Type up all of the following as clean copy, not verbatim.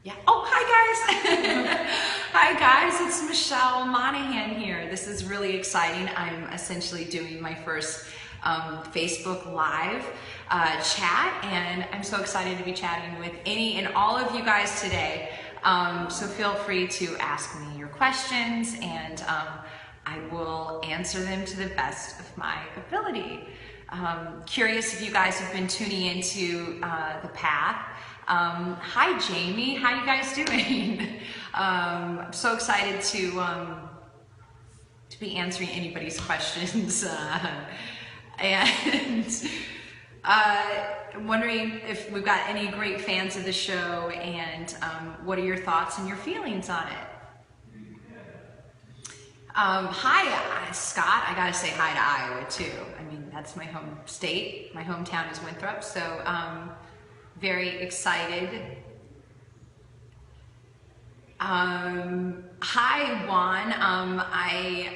Yeah. Oh, hi guys. Hi guys, it's Michelle Monaghan here. This is really exciting. I'm essentially doing my first Facebook Live chat, and I'm so excited to be chatting with any and all of you guys today. So feel free to ask me your questions, and I will answer them to the best of my ability. Curious if you guys have been tuning into The Path. Hi Jamie, how you guys doing? I'm so excited to be answering anybody's questions, and I'm wondering if we've got any great fans of the show, and what are your thoughts and your feelings on it? Hi Scott, I gotta say hi to Iowa too. I mean, that's my home state. My hometown is Winthrop, so very excited. Hi Juan, I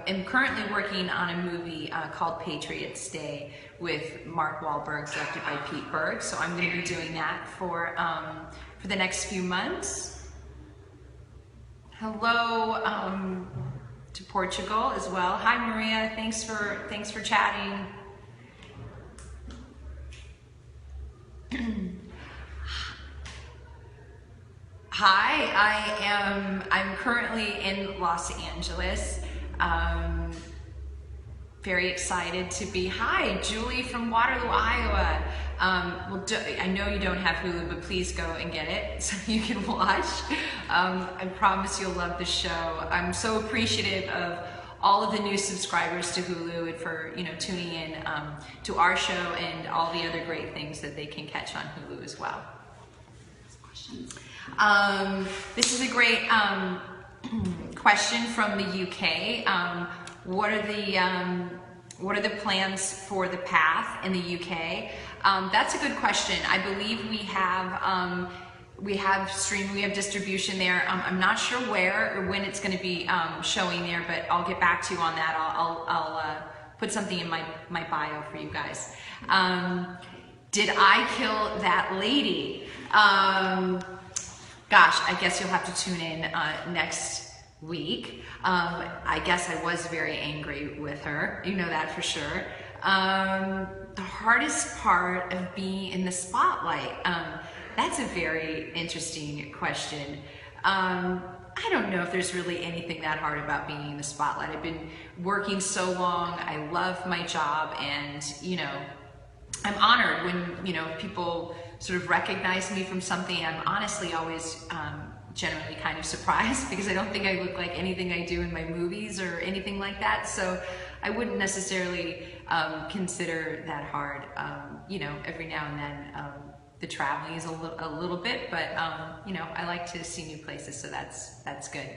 am currently working on a movie called Patriots Day with Mark Wahlberg, directed by Pete Berg. So I'm going to be doing that for the next few months. Hello to Portugal as well. Hi Maria, thanks for chatting. Hi, I'm currently in Los Angeles. Very excited to be. Hi, Julie from Waterloo, Iowa. Well, I know you don't have Hulu, but please go and get it so you can watch. I promise you'll love the show. I'm so appreciative of all of the new subscribers to Hulu and for tuning in to our show and all the other great things that they can catch on Hulu as well. This is a great question from the UK. What are the plans for The Path in the UK? That's a good question. I believe we have streaming, we have distribution there. I'm not sure where or when it's going to be showing there, but I'll get back to you on that. I'll put something in my bio for you guys. Did I kill that lady? Gosh, I guess you'll have to tune in next week. I guess I was very angry with her. You know that for sure. The hardest part of being in the spotlight. That's a very interesting question. I don't know if there's really anything that hard about being in the spotlight. I've been working so long. I love my job, and I'm honored when people sort of recognize me from something. I'm honestly always generally kind of surprised because I don't think I look like anything I do in my movies or anything like that. So I wouldn't necessarily consider that hard. Every now and then the traveling is a little bit, but I like to see new places, so that's good.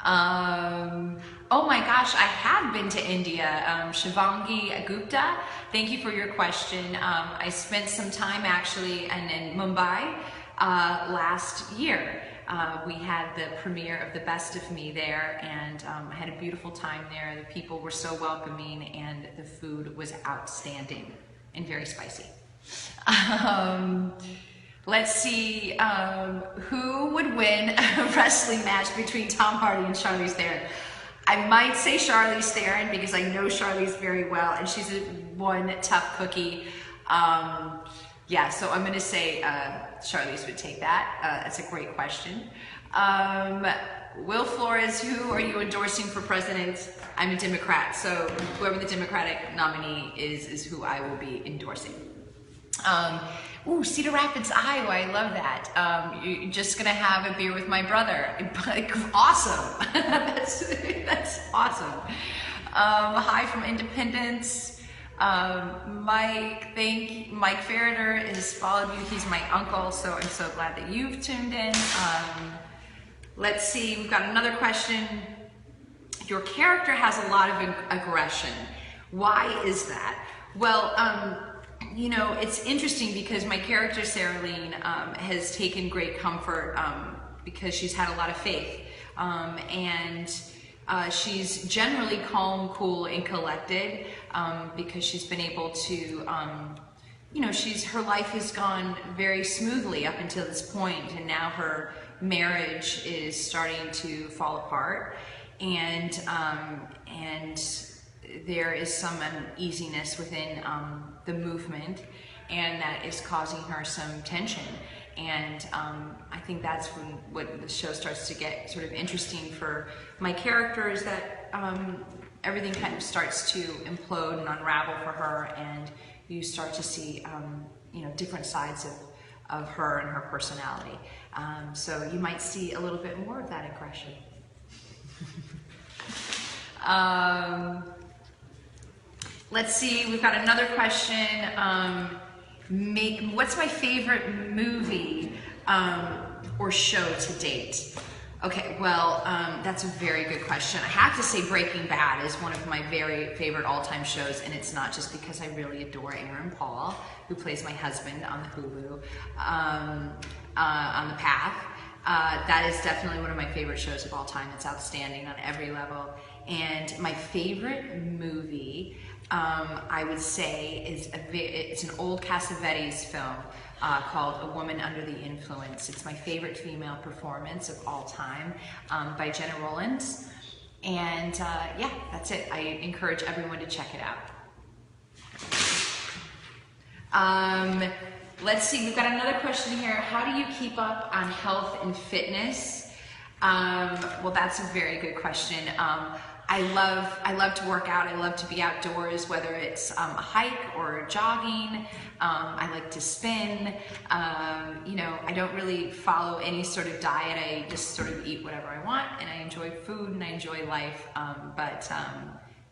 Oh my gosh, I have been to India. Shivangi Gupta, thank you for your question. I spent some time actually in Mumbai last year. We had the premiere of The Best of Me there, and I had a beautiful time there. The people were so welcoming, and the food was outstanding and very spicy. Let's see, who would win a wrestling match between Tom Hardy and Charlize Theron? I might say Charlize Theron because I know Charlize very well, and she's one tough cookie. Yeah, so I'm going to say Charlize would take that. That's a great question. Will Flores, who are you endorsing for president? I'm a Democrat, so whoever the Democratic nominee is who I will be endorsing. Ooh, Cedar Rapids, Iowa, I love that. You're just gonna have a beer with my brother. Awesome, that's awesome. Hi from Independence. Mike Farrader has followed you. He's my uncle, so I'm so glad that you've tuned in. Let's see, we've got another question. Your character has a lot of aggression. Why is that? Well, it's interesting because my character, Sarah Lean, has taken great comfort because she's had a lot of faith. And she's generally calm, cool, and collected because she's been able to you know, her life has gone very smoothly up until this point, and now her marriage is starting to fall apart, and there is some uneasiness within the movement, and that is causing her some tension. And I think that's what the show starts to get sort of interesting for my character, is that everything kind of starts to implode and unravel for her, and you start to see you know, different sides of her and her personality. So you might see a little bit more of that aggression. Let's see, we've got another question. What's my favorite movie or show to date? Okay, well, that's a very good question. I have to say Breaking Bad is one of my very favorite all-time shows, and it's not just because I really adore Aaron Paul, who plays my husband on the Hulu, on The Path. That is definitely one of my favorite shows of all time. It's outstanding on every level. And my favorite movie, I would say, it's an old Cassavetes film called A Woman Under the Influence. It's my favorite female performance of all time, by Jenna Rollins. And yeah, that's it. I encourage everyone to check it out. Let's see, we've got another question here. How do you keep up on health and fitness? Well, that's a very good question. I love to work out. I love to be outdoors, whether it's a hike or jogging. I like to spin. You know, I don't really follow any sort of diet. I just sort of eat whatever I want, and I enjoy food and I enjoy life.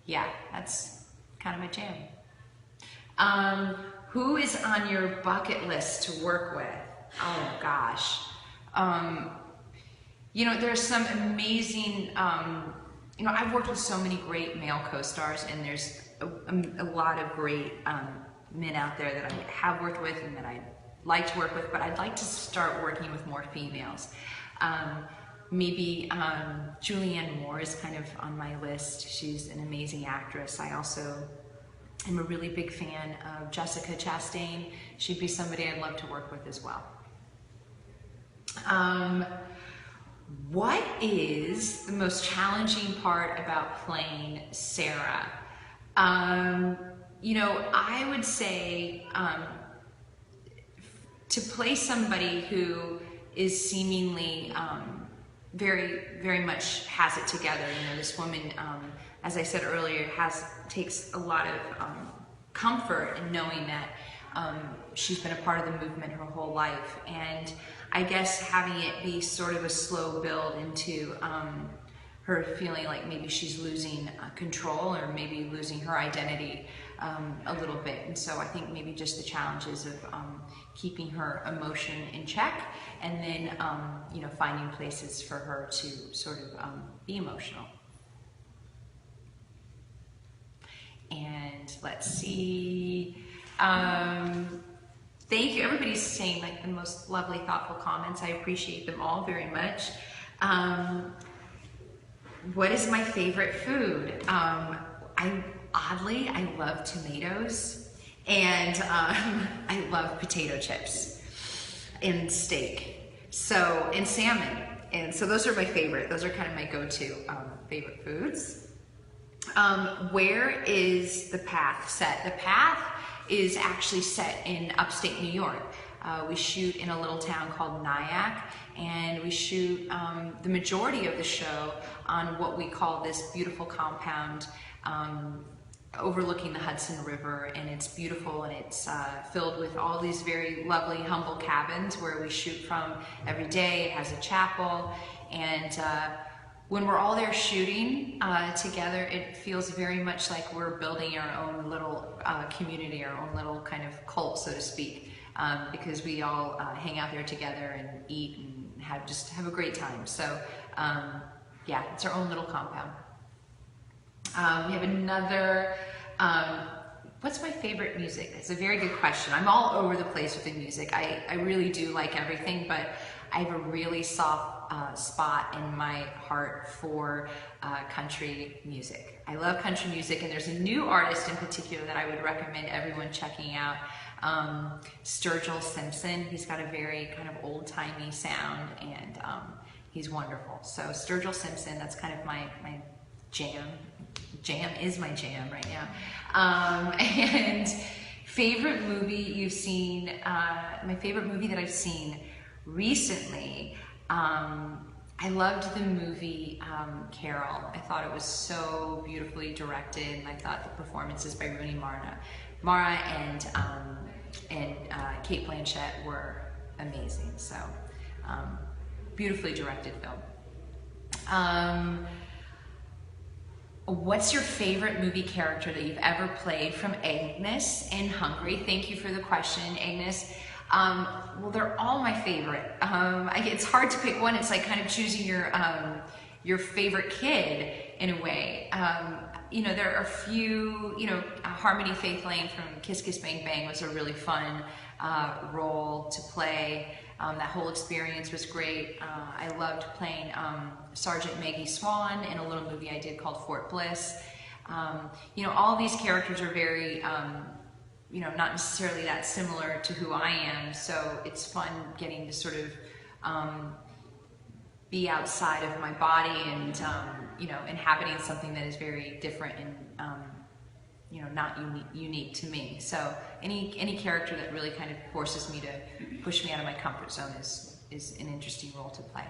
Yeah, that's kind of my jam. Who is on your bucket list to work with? Oh gosh. You know, there's some amazing, you know, I've worked with so many great male co-stars, and there's a lot of great men out there that I have worked with and that I'd like to work with, but I'd like to start working with more females. Maybe Julianne Moore is kind of on my list. She's an amazing actress. I also am a really big fan of Jessica Chastain. She'd be somebody I'd love to work with as well. What is the most challenging part about playing Sarah? You know, I would say to play somebody who is seemingly very, very much has it together. You know, this woman, as I said earlier, takes a lot of comfort in knowing that she's been a part of the movement her whole life, and I guess having it be sort of a slow build into her feeling like maybe she's losing control, or maybe losing her identity a little bit. And so I think maybe just the challenges of keeping her emotion in check, and then you know, finding places for her to sort of be emotional. And let's see. Thank you. Everybody's saying like the most lovely, thoughtful comments. I appreciate them all very much. What is my favorite food? Oddly, I love tomatoes, and I love potato chips and steak, and salmon. And so those are my favorite. Those are kind of my go-to favorite foods. Where is The Path set? The Path is actually set in upstate New York. We shoot in a little town called Nyack, and we shoot the majority of the show on what we call this beautiful compound overlooking the Hudson River, and it's beautiful, and it's filled with all these very lovely, humble cabins where we shoot from every day. It has a chapel, and when we're all there shooting together, it feels very much like we're building our own little community, our own little kind of cult, so to speak, because we all hang out there together and eat and have a great time. So yeah, it's our own little compound. We have another, what's my favorite music? It's a very good question. I'm all over the place with the music. I really do like everything, but I have a really soft spot in my heart for country music. I love country music, and there's a new artist in particular that I would recommend everyone checking out. Sturgill Simpson. He's got a very kind of old-timey sound, and he's wonderful. So Sturgill Simpson, that's kind of my jam. Jam is my jam right now. And favorite movie you've seen, my favorite movie that I've seen recently, I loved the movie Carol. I thought it was so beautifully directed, and I thought the performances by Rooney Mara and Cate Blanchett were amazing. So beautifully directed film. What's your favorite movie character that you've ever played? From Agnes in Hungry. Thank you for the question, Agnes. Well, they're all my favorite. It's hard to pick one. It's like kind of choosing your favorite kid in a way. You know, there are a few, you know, Harmony Faith Lane from Kiss Kiss Bang Bang was a really fun role to play. That whole experience was great. I loved playing Sergeant Maggie Swan in a little movie I did called Fort Bliss. You know, all these characters are very, you know, not necessarily that similar to who I am, so it's fun getting to sort of be outside of my body and, you know, inhabiting something that is very different and, you know, not unique to me. So any character that really kind of forces me to push me out of my comfort zone is an interesting role to play.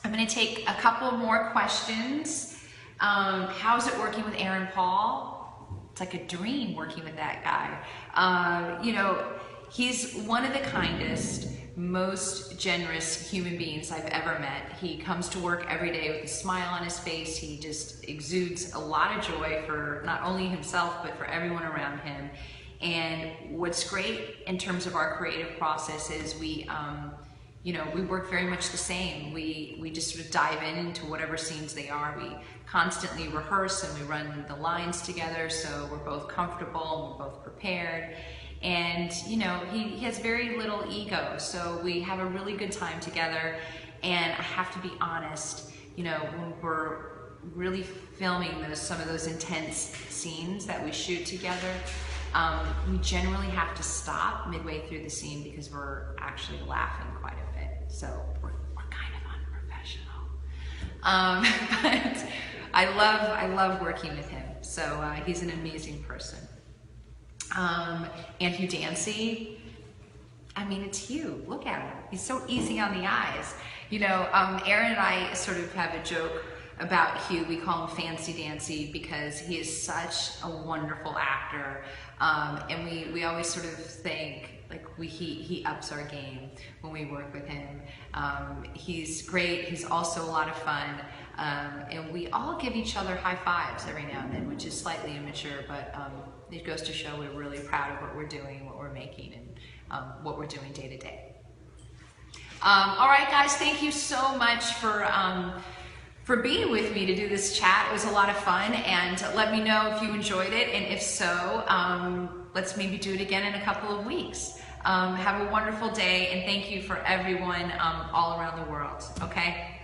I'm going to take a couple more questions. How's it working with Aaron Paul? It's like a dream working with that guy. You know, he's one of the kindest, most generous human beings I've ever met. He comes to work every day with a smile on his face. He just exudes a lot of joy for not only himself, but for everyone around him. And what's great in terms of our creative process is we, you know, we work very much the same. We just sort of dive into whatever scenes they are. We constantly rehearse and we run the lines together, so we're both comfortable and we're both prepared. And, you know, he has very little ego, so we have a really good time together. And I have to be honest, you know, when we're really filming some of those intense scenes that we shoot together, we generally have to stop midway through the scene because we're actually laughing quite a bit. So we're kind of unprofessional. But I love working with him. So he's an amazing person. And Hugh Dancy, I mean, it's Hugh. Look at him. He's so easy on the eyes. You know, Aaron and I sort of have a joke about Hugh. We call him Fancy Dancy because he is such a wonderful actor. And we always sort of think like he ups our game when we work with him. He's great. He's also a lot of fun. And we all give each other high fives every now and then, which is slightly immature, but it goes to show we're really proud of what we're doing, what we're making, and what we're doing day to day. All right, guys, thank you so much for being with me to do this chat. It was a lot of fun, and let me know if you enjoyed it, and if so, let's maybe do it again in a couple of weeks. Have a wonderful day, and thank you for everyone all around the world, okay?